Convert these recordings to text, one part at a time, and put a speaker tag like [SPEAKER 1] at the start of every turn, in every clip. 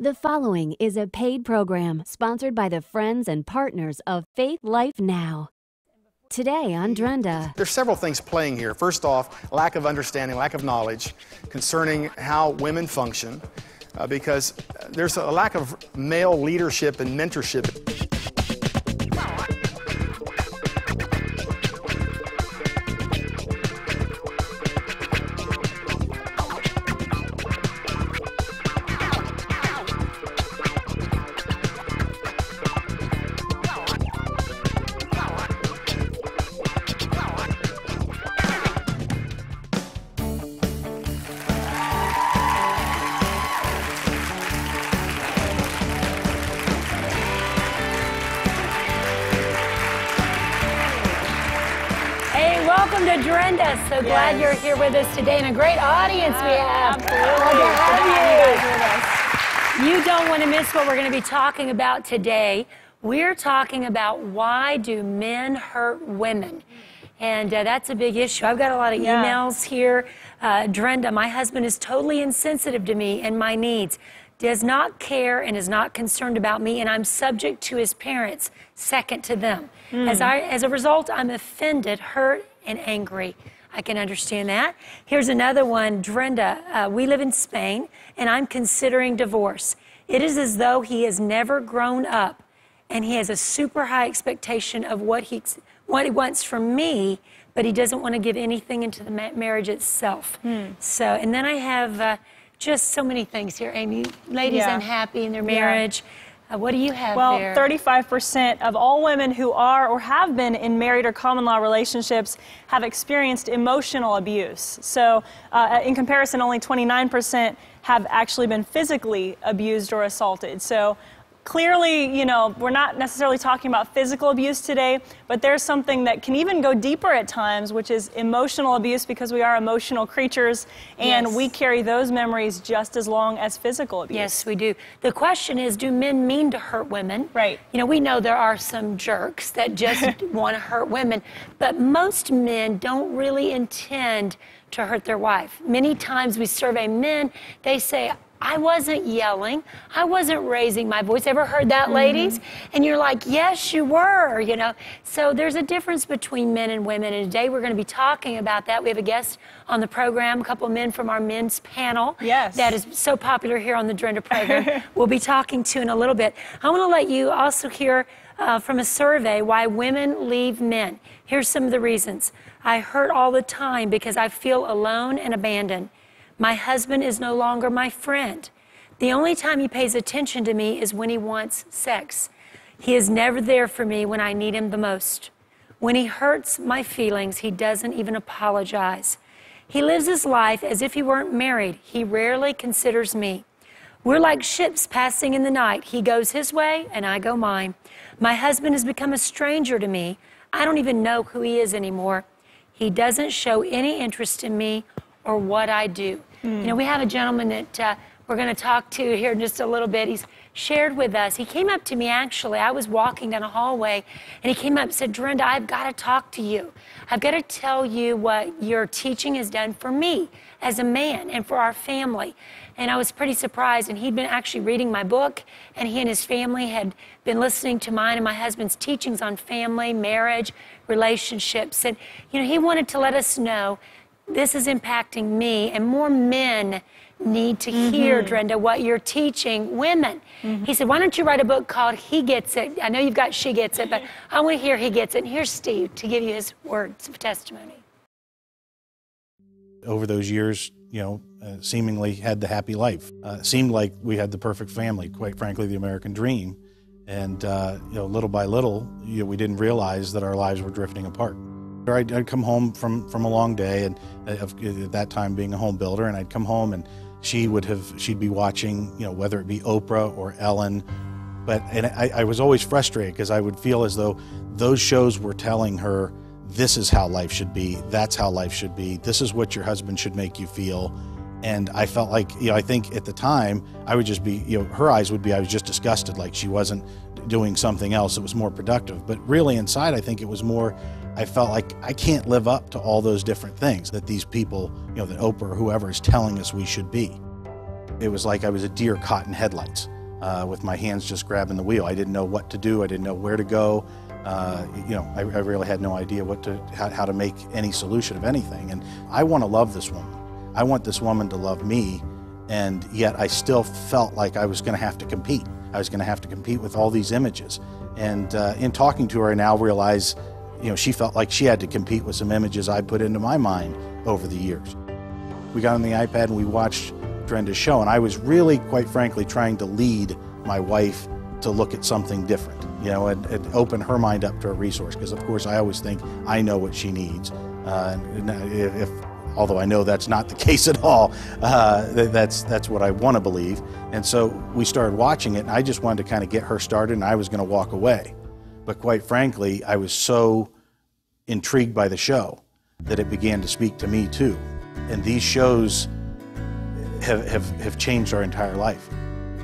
[SPEAKER 1] The following is a paid program sponsored by the friends and partners of Faith Life Now. Today on Drenda.
[SPEAKER 2] There's several things playing here. First off, lack of understanding, lack of knowledge concerning how women function, because there's a lack of male leadership and mentorship.
[SPEAKER 3] Welcome to Drenda. So glad you're here with us today, and a great audience we have.
[SPEAKER 4] Absolutely.
[SPEAKER 3] You don't want to miss what we're going to be talking about today. We're talking about why do men hurt women? And that's a big issue. I've got a lot of emails here. Drenda, my husband is totally insensitive to me and my needs, does not care and is not concerned about me, and I'm subject to his parents, second to them. As a result, I'm offended, hurt, and angry. I can understand that. Here's another one. Drenda, we live in Spain, and I'm considering divorce. It is as though he has never grown up, and he has a super high expectation of what he wants from me, but he doesn't want to give anything into the marriage itself. So, and then I have just so many things here, Amy. Ladies unhappy in their marriage. What do you have there?
[SPEAKER 4] Well, 35% of all women who are or have been in married or common law relationships have experienced emotional abuse. So in comparison, only 29% have actually been physically abused or assaulted. So clearly, you know, we're not necessarily talking about physical abuse today, but there's something that can even go deeper at times, which is emotional abuse, because we are emotional creatures, and we carry those memories just as long as physical abuse.
[SPEAKER 3] Yes, we do. The question is, do men mean to hurt women?
[SPEAKER 4] Right.
[SPEAKER 3] You know, we know there are some jerks that just want to hurt women, but most men don't really intend to hurt their wife. Many times we survey men, they say, I wasn't yelling. I wasn't raising my voice. Ever heard that, ladies? And you're like, yes, you were, you know. So there's a difference between men and women. And today we're going to be talking about that. We have a guest on the program, a couple of men from our men's panel.
[SPEAKER 4] Yes.
[SPEAKER 3] That is so popular here on the Drenda program. We'll be talking to in a little bit. I want to let you also hear from a survey why women leave men. Here's some of the reasons. I hurt all the time because I feel alone and abandoned. My husband is no longer my friend. The only time he pays attention to me is when he wants sex. He is never there for me when I need him the most. When he hurts my feelings, he doesn't even apologize. He lives his life as if he weren't married. He rarely considers me. We're like ships passing in the night. He goes his way and I go mine. My husband has become a stranger to me. I don't even know who he is anymore. He doesn't show any interest in me or what I do. You know, we have a gentleman that we're going to talk to here in just a little bit. He's shared with us. He came up to me, actually. I was walking down a hallway, and he came up and said, Drenda, I've got to talk to you. I've got to tell you what your teaching has done for me as a man and for our family. And I was pretty surprised. And he'd been actually reading my book, and he and his family had been listening to mine and my husband's teachings on family, marriage, relationships. And, you know, he wanted to let us know this is impacting me, and more men need to hear, Drenda, what you're teaching women. He said, why don't you write a book called He Gets It? I know you've got She Gets It, but I want to hear He Gets It. And here's Steve to give you his words of testimony.
[SPEAKER 5] Over those years, you know, seemingly had the happy life. Seemed like we had the perfect family, quite frankly, the American dream. And, you know, little by little, you know, we didn't realize that our lives were drifting apart. I'd come home from a long day, and at that time being a home builder, and I'd come home and she'd be watching, you know, whether it be Oprah or Ellen, and I was always frustrated because I would feel as though those shows were telling her, this is how life should be, that's how life should be, this is what your husband should make you feel. And I felt like, you know, I think at the time I would just be, you know, her eyes would be, I was just disgusted, like she wasn't doing something else that was more productive. But really inside, I think it was more, I felt like I can't live up to all those different things that these people, you know, that Oprah or whoever is telling us we should be. It was like I was a deer caught in headlights with my hands just grabbing the wheel. I didn't know what to do. I didn't know where to go. I really had no idea how to make any solution of anything. And I want to love this woman. I want this woman to love me, and yet I still felt like I was going to have to compete. I was going to have to compete with all these images. And in talking to her, I now realize, she felt like she had to compete with some images I put into my mind over the years. We got on the iPad and we watched Drenda's show, and I was really, quite frankly, trying to lead my wife to look at something different, and open her mind up to a resource, because of course I always think I know what she needs. Although I know that's not the case at all, that's what I want to believe. And so we started watching it, and I just wanted to kind of get her started, and I was going to walk away. But quite frankly, I was so intrigued by the show that it began to speak to me too. And these shows have changed our entire life.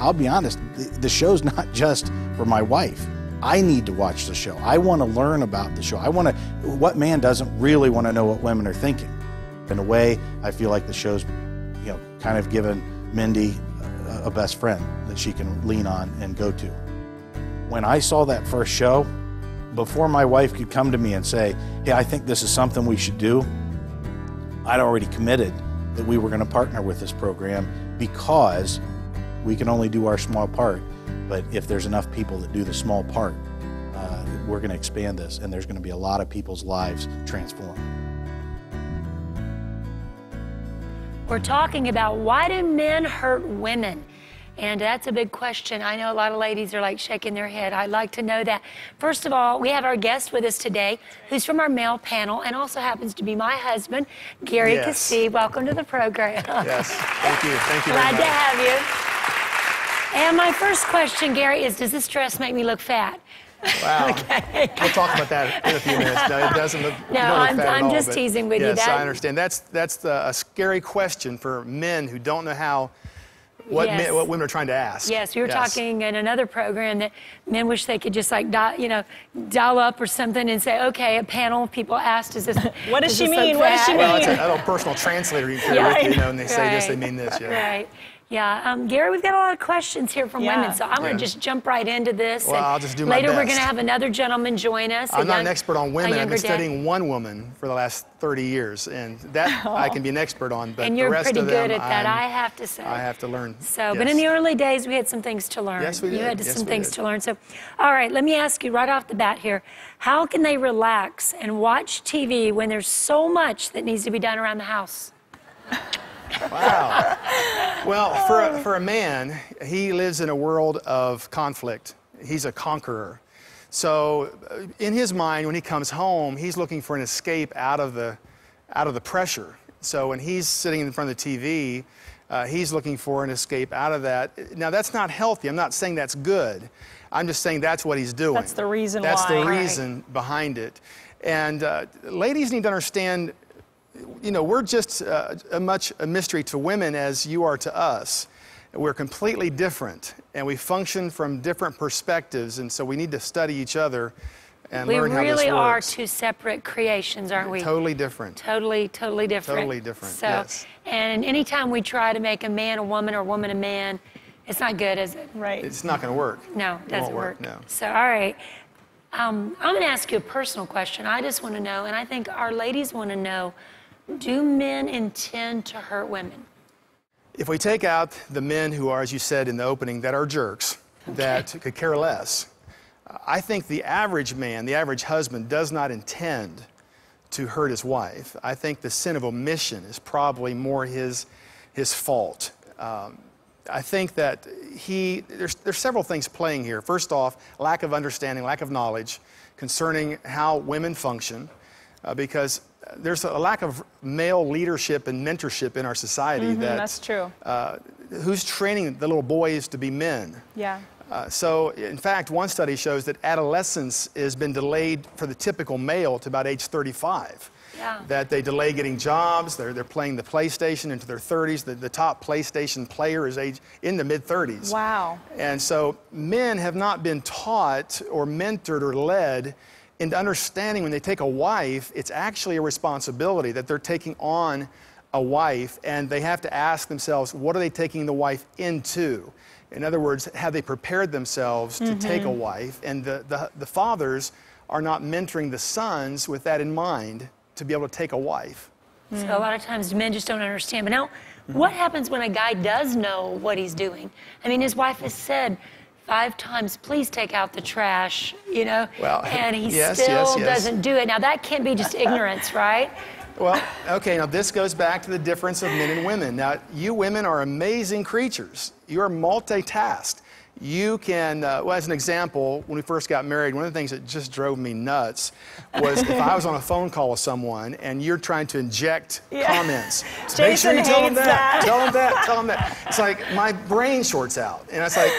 [SPEAKER 5] I'll be honest, the show's not just for my wife. I need to watch the show. I want to learn about the show. What man doesn't really want to know what women are thinking? In a way, I feel like the show's, kind of given Mindy a best friend that she can lean on and go to. When I saw that first show, before my wife could come to me and say, hey, I think this is something we should do, I'd already committed that we were going to partner with this program, because we can only do our small part. But if there's enough people that do the small part, we're going to expand this, and there's going to be a lot of people's lives transformed.
[SPEAKER 3] We're talking about, why do men hurt women? And that's a big question. I know a lot of ladies are like shaking their head. I'd like to know that. First of all, we have our guest with us today, who's from our male panel and also happens to be my husband, Gary Keesee. Welcome to the program.
[SPEAKER 2] Yes, thank you. Thank you
[SPEAKER 3] Glad
[SPEAKER 2] very much.
[SPEAKER 3] to have you. And my first question, Gary, is, does this dress make me look fat?
[SPEAKER 2] Wow.
[SPEAKER 3] Okay.
[SPEAKER 2] We'll talk about that in a few minutes. No, it doesn't look,
[SPEAKER 3] No,
[SPEAKER 2] you don't look fat at
[SPEAKER 3] I'm
[SPEAKER 2] all,
[SPEAKER 3] just
[SPEAKER 2] but
[SPEAKER 3] teasing with you.
[SPEAKER 2] Yes, I understand. That's a scary question for men who don't know what women are trying to ask.
[SPEAKER 3] Yes, we were talking in another program that men wish they could just like dial up or something and say, okay, a panel of people asked, is this
[SPEAKER 4] what does she mean? What does she mean?
[SPEAKER 2] Well, it's a little personal translator you carry with you, and they say this, they mean this. Yeah.
[SPEAKER 3] Right. Yeah, Gary, we've got a lot of questions here from women, so I'm going to just jump right into this.
[SPEAKER 2] Well, I'll just do my
[SPEAKER 3] later
[SPEAKER 2] best.
[SPEAKER 3] We're going to have another gentleman join us.
[SPEAKER 2] I'm not an expert on women. I've been studying one woman for the last 30 years, and that I can be an expert on. But
[SPEAKER 3] and you're
[SPEAKER 2] the rest
[SPEAKER 3] pretty
[SPEAKER 2] of them,
[SPEAKER 3] good at that, I have to say.
[SPEAKER 2] I have to learn.
[SPEAKER 3] So, but in the early days, we had some things to learn.
[SPEAKER 2] Yes, we did.
[SPEAKER 3] You had some things to learn. So, all right, let me ask you right off the bat here. How can they relax and watch TV when there's so much that needs to be done around the house?
[SPEAKER 2] Wow. Well, for a man, he lives in a world of conflict. He's a conqueror. So in his mind, when he comes home, he's looking for an escape out of the pressure. So when he's sitting in front of the TV, he's looking for an escape out of that. Now, that's not healthy. I'm not saying that's good. I'm just saying that's what he's doing.
[SPEAKER 4] That's the reason why.
[SPEAKER 2] That's the reason behind it. And ladies need to understand, we're just as much a mystery to women as you are to us. We're completely different, and we function from different perspectives, and so we need to study each other and learn how this works.
[SPEAKER 3] We really are two separate creations, aren't we?
[SPEAKER 2] Totally different.
[SPEAKER 3] Totally different.
[SPEAKER 2] Totally different,
[SPEAKER 3] So,
[SPEAKER 2] yes.
[SPEAKER 3] And anytime we try to make a man a woman or a woman a man, it's not good, is it?
[SPEAKER 4] Right.
[SPEAKER 2] It's not going to work.
[SPEAKER 3] No, it doesn't work.
[SPEAKER 2] No.
[SPEAKER 3] So, all right. I'm going to ask you a personal question. I just want to know, and I think our ladies want to know, do men intend to hurt women?
[SPEAKER 2] If we take out the men who are, as you said in the opening, that are jerks, that could care less, I think the average man, the average husband, does not intend to hurt his wife. I think the sin of omission is probably more his fault. I think that there's several things playing here. First off, lack of understanding, lack of knowledge concerning how women function, because there's a lack of male leadership and mentorship in our society.
[SPEAKER 4] That's true.
[SPEAKER 2] Who's training the little boys to be men?
[SPEAKER 4] Yeah.
[SPEAKER 2] So, in fact, one study shows that adolescence has been delayed for the typical male to about age 35.
[SPEAKER 3] Yeah.
[SPEAKER 2] That they delay getting jobs, they're playing the PlayStation into their 30s. The top PlayStation player is in the mid-30s.
[SPEAKER 4] Wow.
[SPEAKER 2] And so men have not been taught or mentored or led into understanding when they take a wife, it's actually a responsibility that they're taking on a wife, and they have to ask themselves, what are they taking the wife into? In other words, have they prepared themselves to take a wife? And the fathers are not mentoring the sons with that in mind to be able to take a wife.
[SPEAKER 3] So a lot of times men just don't understand. But now, what happens when a guy does know what he's doing? I mean, his wife has said 5 times, please take out the trash, you know, and he still doesn't do it. Now, that can't be just ignorance, right?
[SPEAKER 2] Well, okay, now this goes back to the difference of men and women. Now, you women are amazing creatures. You are multitasked. You can, well, as an example, when we first got married, one of the things that just drove me nuts was if I was on a phone call with someone and you're trying to inject comments. Make sure you tell them that, tell them that, tell them that. It's like my brain shorts out. And it's like,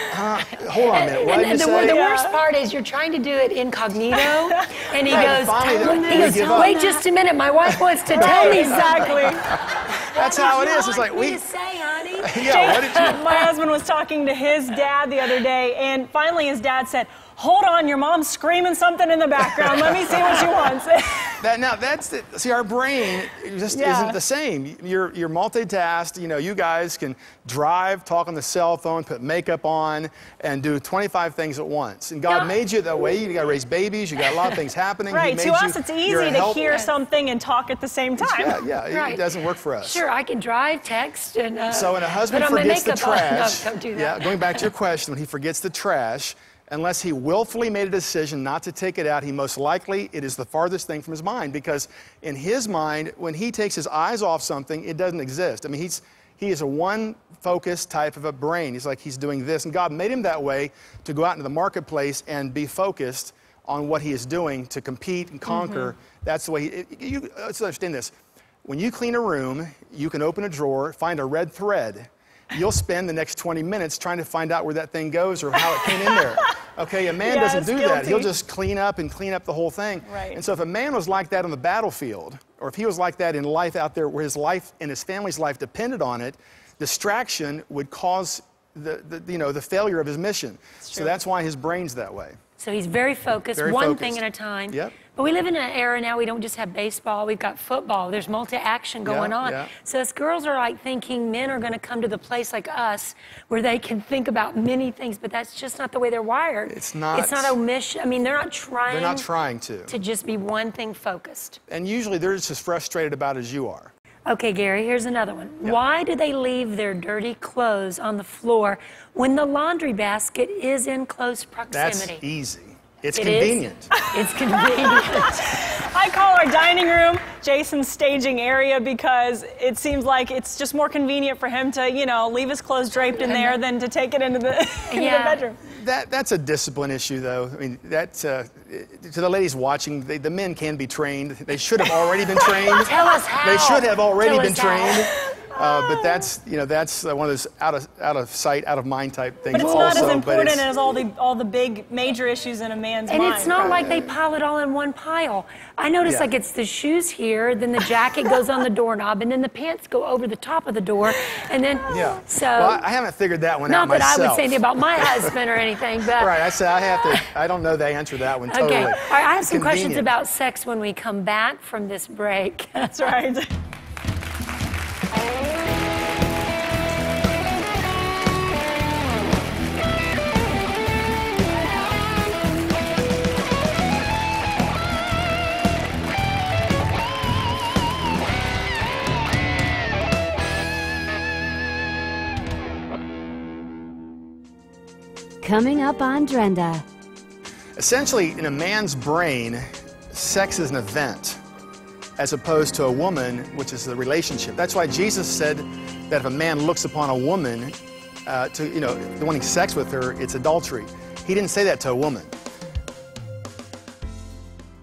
[SPEAKER 2] hold on a minute, what did you say?
[SPEAKER 3] The worst part is you're trying to do it incognito, and he goes, wait just a minute, my wife wants to tell me exactly.
[SPEAKER 2] That's how it is. It's like,
[SPEAKER 3] what did you say, honey?
[SPEAKER 2] Yeah, what did you...
[SPEAKER 4] My husband was talking to his dad the other day, and finally his dad said, hold on, your mom's screaming something in the background. Let me see what she wants.
[SPEAKER 2] See, our brain just isn't the same. You're multitasked. You know, you guys can drive, talk on the cell phone, put makeup on, and do 25 things at once. And God made you that way. You got to raise babies. You got a lot of things happening.
[SPEAKER 4] Right. To us, it's easy to hear something and talk at the same time.
[SPEAKER 2] Yeah. It doesn't work for us.
[SPEAKER 3] Sure, I can drive, text, and.
[SPEAKER 2] So when a husband forgets the trash,
[SPEAKER 3] no, don't do that.
[SPEAKER 2] going back to your question, when he forgets the trash, unless he willfully made a decision not to take it out, he most likely, it is the farthest thing from his mind, because in his mind, when he takes his eyes off something, it doesn't exist. I mean, he is a one-focused type of a brain. He's like, he's doing this, and God made him that way to go out into the marketplace and be focused on what he is doing to compete and conquer. That's the way let's understand this. When you clean a room, you can open a drawer, find a red thread. You'll spend the next 20 minutes trying to find out where that thing goes or how it came in there. Okay, a man doesn't do that. He'll just clean up the whole thing.
[SPEAKER 4] Right.
[SPEAKER 2] And so if a man was like that on the battlefield, or if he was like that in life out there where his life and his family's life depended on it, distraction would cause the failure of his mission. So that's why his brain's that way.
[SPEAKER 3] So he's very focused, one thing at a time.
[SPEAKER 2] Yep.
[SPEAKER 3] But we live in an era now, we don't just have baseball, we've got football. There's multi-action going on.
[SPEAKER 2] Yeah.
[SPEAKER 3] So us girls are like thinking men are going to come to the place like us where they can think about many things, but that's just not the way they're wired.
[SPEAKER 2] It's not.
[SPEAKER 3] It's not omission. I mean, they're not trying
[SPEAKER 2] to
[SPEAKER 3] just be one thing focused.
[SPEAKER 2] And usually they're just as frustrated about it as you are.
[SPEAKER 3] Okay, Gary, here's another one.
[SPEAKER 2] Yep.
[SPEAKER 3] Why do they leave their dirty clothes on the floor when the laundry basket is in close proximity?
[SPEAKER 2] That's easy. It's convenient.
[SPEAKER 3] It's convenient.
[SPEAKER 4] I call our dining room Jason's staging area because it seems like it's just more convenient for him to, leave his clothes draped in there than to take it into the, the bedroom.
[SPEAKER 2] That's a discipline issue, though. I mean, to the ladies watching, the men can be trained. They should have already been trained.
[SPEAKER 3] Tell us how.
[SPEAKER 2] They should have already been trained.
[SPEAKER 3] How.
[SPEAKER 2] But that's one of those out of sight, out of mind type things.
[SPEAKER 4] But it's not as important as all the big major issues in a man's mind.
[SPEAKER 3] And it's not like they pile it all in one pile. I notice like it's the shoes here, then the jacket goes on the doorknob, and then the pants go over the top of the door, and then so.
[SPEAKER 2] Well, I haven't figured that one out myself.
[SPEAKER 3] Not that I would say anything about my husband or anything, but.
[SPEAKER 2] Right, I don't know the answer to that one totally.
[SPEAKER 3] Okay, all right, I have some questions about sex when we come back from this break.
[SPEAKER 4] That's right.
[SPEAKER 1] Coming up on Drenda.
[SPEAKER 2] Essentially, in a man's brain, sex is an event, as opposed to a woman, which is the relationship. That's why Jesus said that if a man looks upon a woman wanting sex with her, it's adultery. He didn't say that to a woman.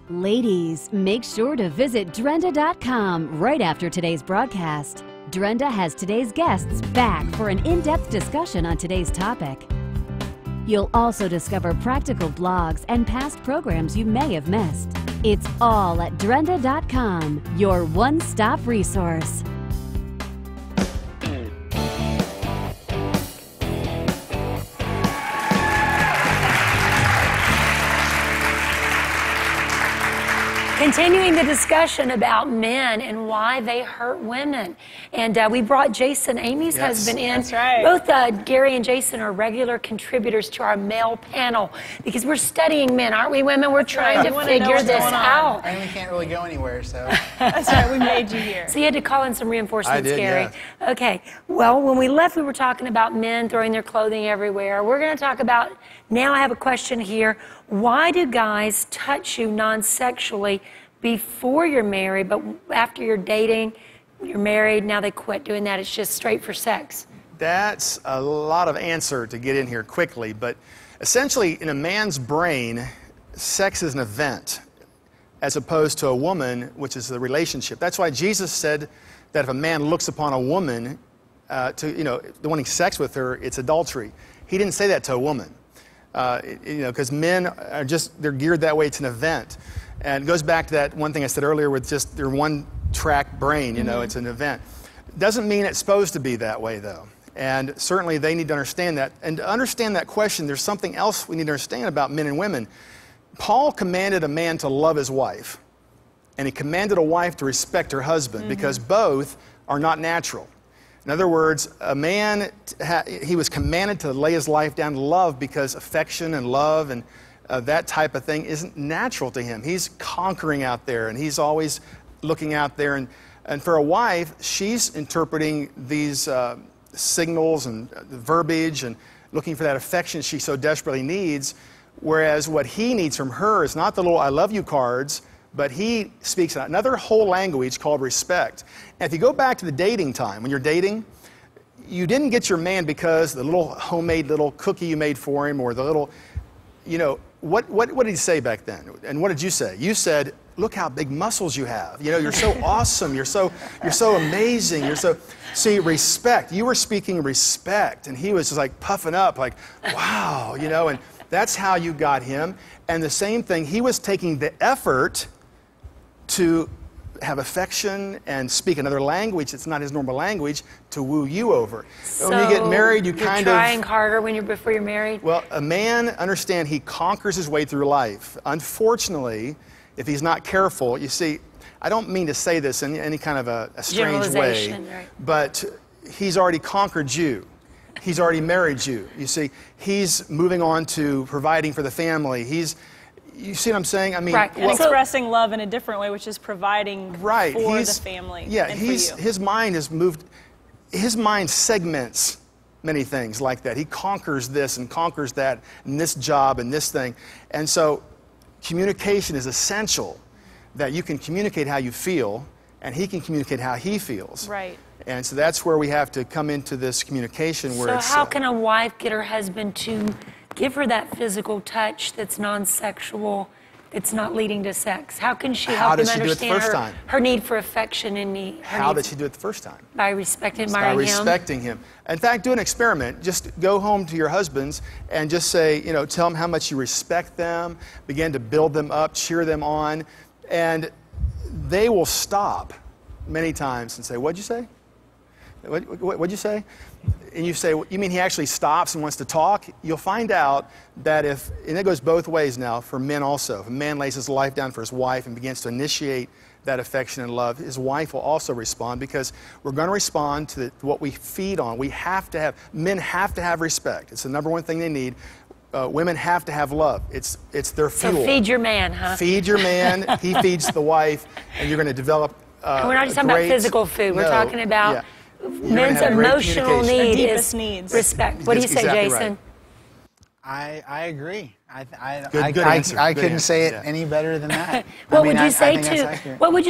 [SPEAKER 1] Ladies, make sure to visit Drenda.com right after today's broadcast. Drenda has today's guests back for an in-depth discussion on today's topic. You'll also discover practical blogs and past programs you may have missed. It's all at Drenda.com, your one-stop resource.
[SPEAKER 3] Continuing the discussion about men and why they hurt women. And we brought Jason, Amy's husband, in.
[SPEAKER 4] That's right.
[SPEAKER 3] Both Gary and Jason are regular contributors to our male panel because we're studying men, aren't we, women? We're trying to figure this out.
[SPEAKER 6] And we can't really go anywhere, so.
[SPEAKER 4] That's right, we made you here.
[SPEAKER 3] So you had to call in some reinforcements,
[SPEAKER 2] I did,
[SPEAKER 3] Gary.
[SPEAKER 2] yeah.
[SPEAKER 3] Okay, well, when we left, we were talking about men throwing their clothing everywhere. We're going to talk about, now I have a question here. Why do guys touch you non-sexually before you're married, but after you're dating, you're married, now they quit doing that? It's just straight for sex.
[SPEAKER 2] That's a lot of answer to get in here quickly, but essentially in a man's brain, sex is an event as opposed to a woman, which is the relationship. That's why Jesus said that if a man looks upon a woman wanting sex with her, it's adultery. He didn't say that to a woman. Because men are they're geared that way. It's an event. And it goes back to that one thing I said earlier with just their one-track brain, it's an event. Doesn't mean it's supposed to be that way, though. And certainly they need to understand that. And to understand that question, there's something else we need to understand about men and women. Paul commanded a man to love his wife, and he commanded a wife to respect her husband because both are not natural. In other words, a man, he was commanded to lay his life down to love because affection and love and that type of thing isn't natural to him. He's conquering out there, and he's always looking out there. And for a wife, she's interpreting these signals and verbiage and looking for that affection she so desperately needs, whereas what he needs from her is not the little I love you cards, but he speaks another whole language called respect. And if you go back to the dating time, when you're dating, you didn't get your man because the little homemade little cookie you made for him or the little, what did he say back then? And what did you say? You said, look how big muscles you have. You're so awesome. You're so amazing. See, respect. You were speaking respect. And he was just like puffing up like, wow, and that's how you got him. And the same thing, he was taking the effort to have affection and speak another language that's not his normal language to woo you over.
[SPEAKER 3] So
[SPEAKER 2] when you get married, you're
[SPEAKER 3] trying harder before you're married?
[SPEAKER 2] Well, a man, understand, he conquers his way through life. Unfortunately, if he's not careful, you see, I don't mean to say this in any kind of a strange way,
[SPEAKER 3] right.
[SPEAKER 2] But he's already conquered you. He's already married you. You see, he's moving on to providing for the family. You see what I'm saying? I mean,
[SPEAKER 3] right.
[SPEAKER 4] And expressing love in a different way, which is providing for the family.
[SPEAKER 2] Yeah,
[SPEAKER 4] and for you.
[SPEAKER 2] His mind has moved. His mind segments many things like that. He conquers this and conquers that, and this job and this thing. And so, communication is essential. That you can communicate how you feel, and he can communicate how he feels.
[SPEAKER 4] Right.
[SPEAKER 2] And so that's where we have to come into this communication where
[SPEAKER 3] So how can a wife get her husband to give her that physical touch that's non-sexual, that's not leading to sex? How can she help him understand her need for affection and need?
[SPEAKER 2] How did she do it the first time?
[SPEAKER 3] By respecting, admiring him?
[SPEAKER 2] By respecting him. In fact, do an experiment. Just go home to your husbands and just say, tell them how much you respect them, begin to build them up, cheer them on, and they will stop many times and say, what'd you say? What'd you say? And you say, you mean he actually stops and wants to talk? You'll find out that and it goes both ways now for men also. If a man lays his life down for his wife and begins to initiate that affection and love, his wife will also respond because we're going to respond to what we feed on. Men have to have respect. It's the number one thing they need. Women have to have love. It's their fuel.
[SPEAKER 3] So feed your man, huh?
[SPEAKER 2] Feed your man. He feeds the wife, and you're going to develop
[SPEAKER 3] we're not just talking about physical food. We're talking about men's emotional need is respect. What do you say, Jason?
[SPEAKER 6] Right. I agree.
[SPEAKER 2] Good answer.
[SPEAKER 6] I couldn't say it any better than that.
[SPEAKER 3] What would you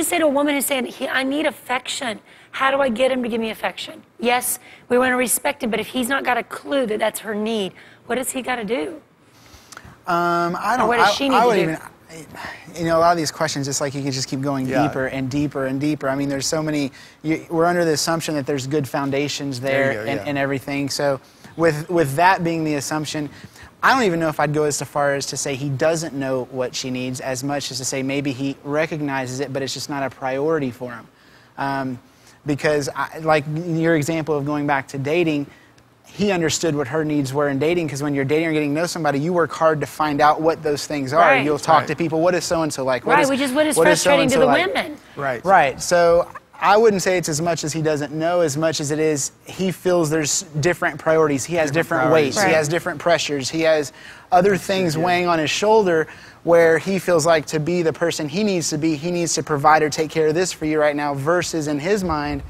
[SPEAKER 3] say to a woman who's saying, I need affection? How do I get him to give me affection? Yes, we want to respect him, but if he's not got a clue that that's her need, what does he got to do?
[SPEAKER 6] I don't.
[SPEAKER 3] Or what does she need to do?
[SPEAKER 6] A lot of these questions, it's like you can just keep going deeper and deeper and deeper. I mean, there's so many. We're under the assumption that there's good foundations there and everything. So, with that being the assumption, I don't even know if I'd go as far as to say he doesn't know what she needs as much as to say maybe he recognizes it, but it's just not a priority for him. Because, like your example of going back to dating, he understood what her needs were in dating, because when you're dating or getting to know somebody, you work hard to find out what those things are.
[SPEAKER 3] Right.
[SPEAKER 6] You'll talk to people, what is so-and-so like?
[SPEAKER 3] Right, which is what is frustrating to the women.
[SPEAKER 2] Right.
[SPEAKER 6] Right. So I wouldn't say it's as much as he doesn't know, as much as it is he feels there's different priorities. He has different weights. Right. He has different pressures. He has other things weighing on his shoulder, where he feels like to be the person he needs to be, he needs to provide or take care of this for you right now, versus in his mind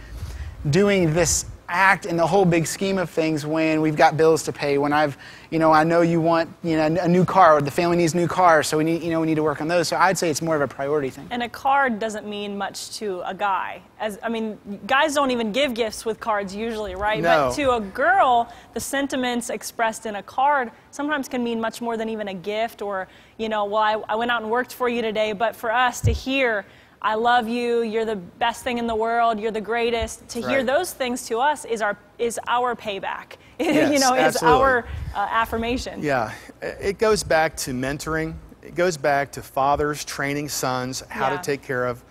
[SPEAKER 6] doing this act in the whole big scheme of things when we've got bills to pay, when I know you want, a new car, or the family needs a new car, so we need to work on those. So I'd say it's more of a priority thing.
[SPEAKER 4] And a card doesn't mean much to a guy. Guys don't even give gifts with cards usually, right?
[SPEAKER 2] No.
[SPEAKER 4] But to a girl, the sentiments expressed in a card sometimes can mean much more than even a gift, or, I went out and worked for you today. But for us to hear, I love you, you're the best thing in the world, you're the greatest. To hear those things to us is our payback.
[SPEAKER 2] Yes,
[SPEAKER 4] is our affirmation.
[SPEAKER 2] Yeah, it goes back to mentoring. It goes back to fathers training sons how to take care of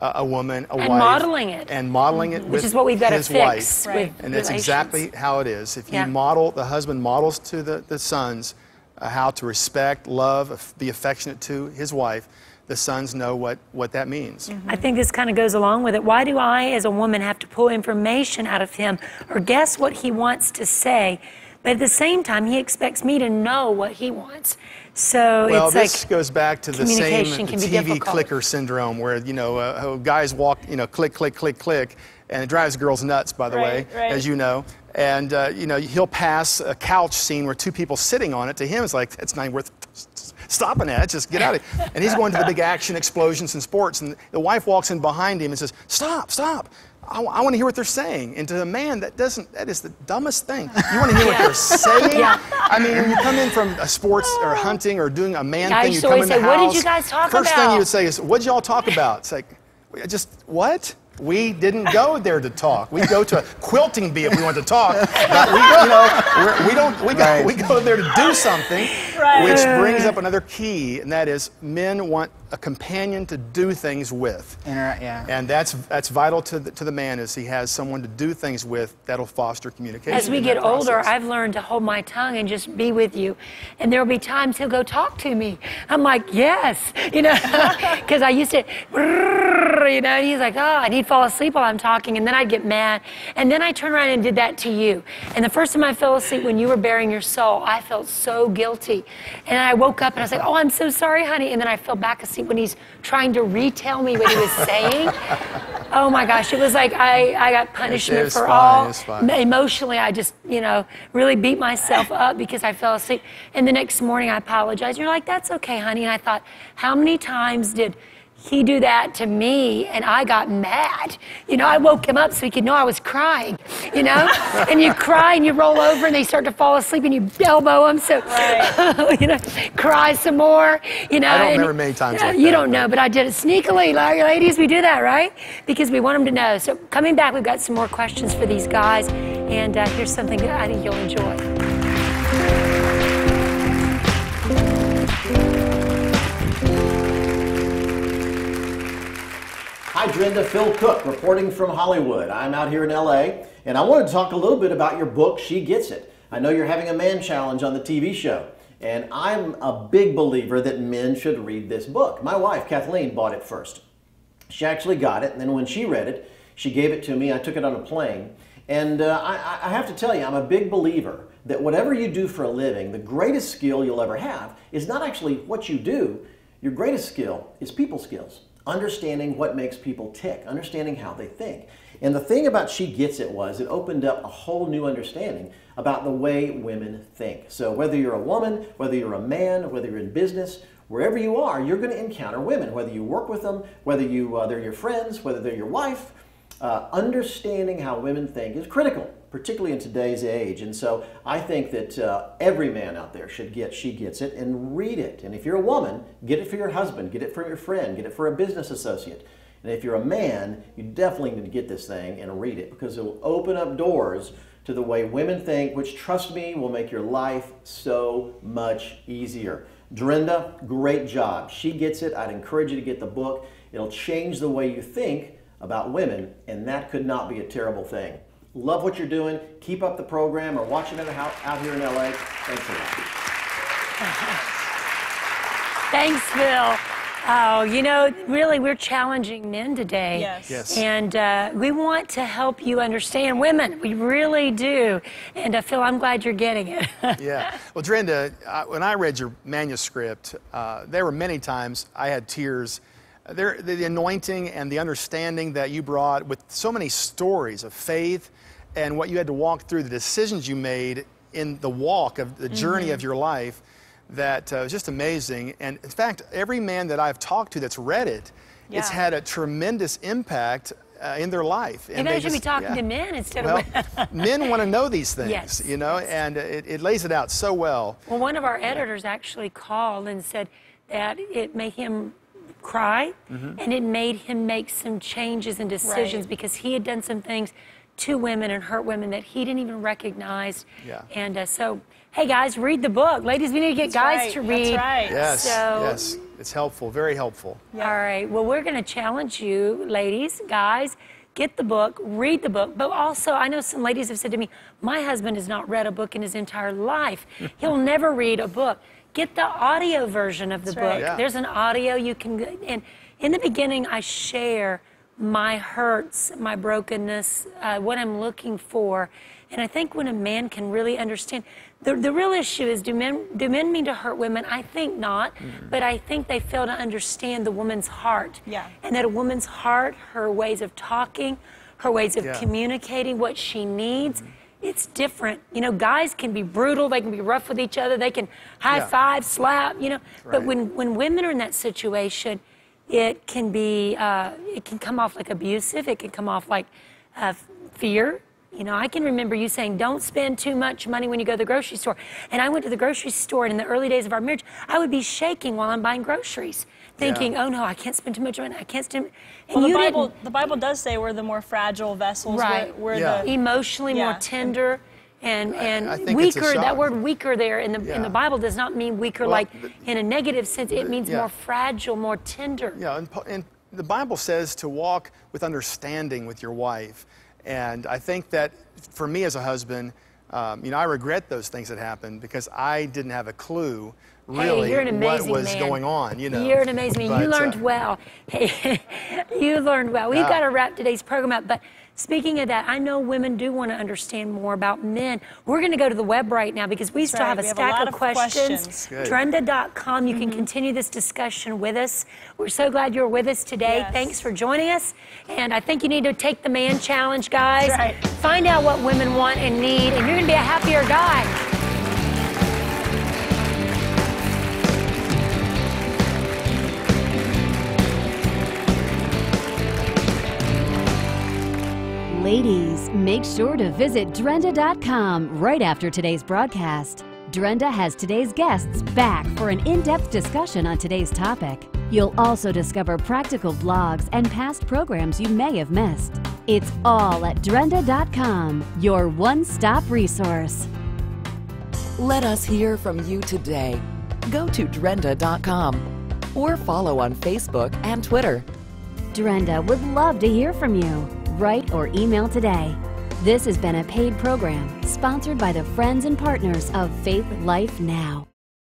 [SPEAKER 2] a woman, a wife.
[SPEAKER 3] And modeling it.
[SPEAKER 2] And modeling it with
[SPEAKER 3] which is what we've got to fix.
[SPEAKER 2] Wife. And that's exactly how it is. If you model, the husband models to the sons how to respect, love, be affectionate to his wife, the sons know what that means.
[SPEAKER 3] I think this kind of goes along with it. Why do I, as a woman, have to pull information out of him or guess what he wants to say? But at the same time, he expects me to know what he wants. So it's
[SPEAKER 2] this goes back to the same TV
[SPEAKER 3] difficult.
[SPEAKER 2] clicker syndrome, where guys walk, click, click, click, click, and it drives girls nuts, by the way, as you know. And he'll pass a couch scene where two people sitting on it. To him, it's like, it's not worth stopping at. Just get out of here. And he's going to the big action explosions in sports, and the wife walks in behind him and says, "Stop, stop! I want to hear what they're saying." And to the man, that is the dumbest thing. You want to hear what they're saying? I mean, when you come in from a sports or hunting or doing a man thing, you come in the house.
[SPEAKER 3] What did you guys talk about?
[SPEAKER 2] First thing you would say is, "What'd y'all talk about?" It's like, just what? We didn't go there to talk. We go to a quilting bee if we want to talk. But we go there to do something, which brings up another key, and that is men want a companion to do things with. And that's vital to the man, is he has someone to do things with that'll foster communication.
[SPEAKER 3] As we get older, I've learned to hold my tongue and just be with you. And there'll be times he'll go talk to me. I'm like, yes, because I used to, he's like, oh, and he'd fall asleep while I'm talking, and then I'd get mad. And then I turned around and did that to you. And the first time I fell asleep when you were bearing your soul, I felt so guilty. And I woke up and I was like, oh, I'm so sorry, honey. And then I fell back asleep when he's trying to retell me what he was saying. Oh my gosh, it was like I got punishment for all. Emotionally, I just, really beat myself up because I fell asleep. And the next morning I apologized. You're like, that's okay, honey. And I thought, how many times did he do that to me and I got mad? I woke him up so he could know I was crying, And you cry and you roll over and they start to fall asleep and you elbow them, so, cry some more,
[SPEAKER 2] I don't remember many times like that.
[SPEAKER 3] You don't know, but I did it sneakily. Ladies, we do that, right? Because we want them to know. So coming back, we've got some more questions for these guys, and here's something that I think you'll enjoy.
[SPEAKER 7] Hi, Drenda. Phil Cook reporting from Hollywood. I'm out here in LA, and I wanted to talk a little bit about your book, She Gets It. I know you're having a man challenge on the TV show, and I'm a big believer that men should read this book. My wife, Kathleen, bought it first. She actually got it, and then when she read it, she gave it to me. I took it on a plane, and I have to tell you, I'm a big believer that whatever you do for a living, the greatest skill you'll ever have is not actually what you do. Your greatest skill is people skills. Understanding what makes people tick, understanding how they think. And the thing about She Gets It was it opened up a whole new understanding about the way women think. So whether you're a woman, whether you're a man, whether you're in business, wherever you are, you're going to encounter women, whether you work with them, whether they're your friends, whether they're your wife. Understanding how women think is critical, particularly in today's age. And so I think that every man out there should get She Gets It and read it. And if you're a woman, get it for your husband, get it for your friend, get it for a business associate. And if you're a man, you definitely need to get this thing and read it, because it will open up doors to the way women think, which, trust me, will make your life so much easier. Drenda, great job. She Gets It. I'd encourage you to get the book. It'll change the way you think about women, and that could not be a terrible thing. Love what you're doing. Keep up the program. Or watching it out here in LA. Thanks a lot.
[SPEAKER 3] Thanks, Phil. Oh, you know, really, we're challenging men today.
[SPEAKER 4] Yes.
[SPEAKER 3] And we want to help you understand women. We really do. And Phil, I'm glad you're getting it.
[SPEAKER 2] Yeah. Well, Drenda, when I read your manuscript, there were many times I had tears. The anointing and the understanding that you brought with so many stories of faith and what you had to walk through, the decisions you made in the walk of the journey of your life, that was just amazing. And in fact, every man that I've talked to that's read it, it's had a tremendous impact in their life.
[SPEAKER 3] And maybe I should be talking to men instead of women.
[SPEAKER 2] Men want to know these things, you know, and it lays it out so well.
[SPEAKER 3] Well, one of our editors actually called and said that it made him cry, and it made him make some changes and decisions because he had done some things to women and hurt women that he didn't even recognize. And so, hey guys, read the book. Ladies, we need to get guys to read.
[SPEAKER 4] That's right.
[SPEAKER 2] Yes,
[SPEAKER 3] So,
[SPEAKER 2] yes, it's helpful, very helpful.
[SPEAKER 3] All right, well, we're going to challenge you, ladies, guys, get the book, read the book. But also, I know some ladies have said to me, my husband has not read a book in his entire life. He'll never read a book. Get the audio version of the book. There's an audio you can, and in the beginning, I share my hurts, my brokenness, what I'm looking for. And I think when a man can really understand, the real issue is, do men mean to hurt women? I think not, but I think they fail to understand the woman's heart. And that a woman's heart, her ways of talking, her ways of communicating what she needs, it's different. You know, guys can be brutal, they can be rough with each other, they can high five, slap, you know. But when women are in that situation, it can be, it can come off like abusive, it can come off like fear. You know, I can remember you saying, don't spend too much money when you go to the grocery store. And I went to the grocery store, and in the early days of our marriage, I would be shaking while I'm buying groceries, thinking, oh no, I can't spend too much money, I can't spend. And
[SPEAKER 4] well, the Bible does say we're the more fragile vessels. We're the
[SPEAKER 3] emotionally more tender and weaker. That word weaker there in the Bible does not mean weaker like in a negative sense. It means more fragile, more tender.
[SPEAKER 2] Yeah, and the Bible says to walk with understanding with your wife. And I think that for me as a husband, you know, I regret those things that happened because I didn't have a clue really what was going on. You know,
[SPEAKER 3] you're an amazing man. You learned well. Hey, you learned well. We've got to wrap today's program up, but speaking of that, I know women do want to understand more about men. We're going to go to the web right now because we still have a stack of questions. Drenda.com. You can continue this discussion with us. We're so glad you're with us today. Thanks for joining us. And I think you need to take the man challenge, guys. Find out what women want and need, and you're going to be a happier guy.
[SPEAKER 1] Ladies, make sure to visit Drenda.com right after today's broadcast. Drenda has today's guests back for an in-depth discussion on today's topic. You'll also discover practical blogs and past programs you may have missed. It's all at Drenda.com, your one-stop resource.
[SPEAKER 8] Let us hear from you today. Go to Drenda.com or follow on Facebook and Twitter.
[SPEAKER 1] Drenda would love to hear from you. Write or email today. This has been a paid program sponsored by the friends and partners of Faith Life Now.